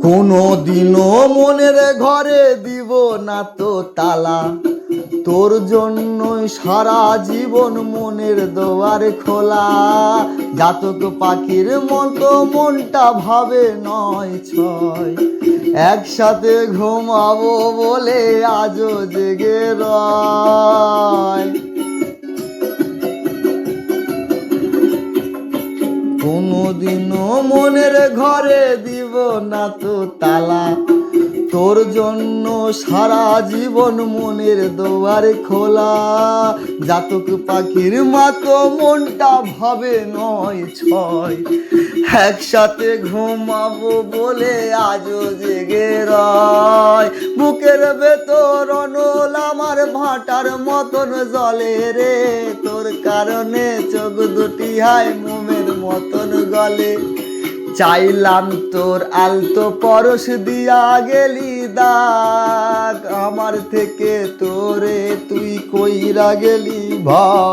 কোনো দিনও মনের ঘরে দিব না তো তালা, তোর জন্যই সারা জীবন মনের দোয়ার খোলা। জাতক পাখির মতো মনটা ভাবে নয় ছয়, একসাথে ঘুমাবো বলে আজও জেগে রয়। কোনোদিনও মনের ঘরে দিব না তো তালা, তোর জন্য সারা জীবন মনের দোয়ার খোলা। জাতক পাখির মতো মনটা ভাবে নয় ছয়, একসাথে ঘুমাবো বলে আজও জেগে রয়। বুকের ভেতর অনল আমার ভাটার মতন জলে রে, তোর কারণে চোখ দুটি হায় মোমের মতন গলে। চাইলাম তোর আলতো পরশ দিয়া গেলি দাগ, আমার থেকে তোরে তুই কইরা গেলি ভাগ।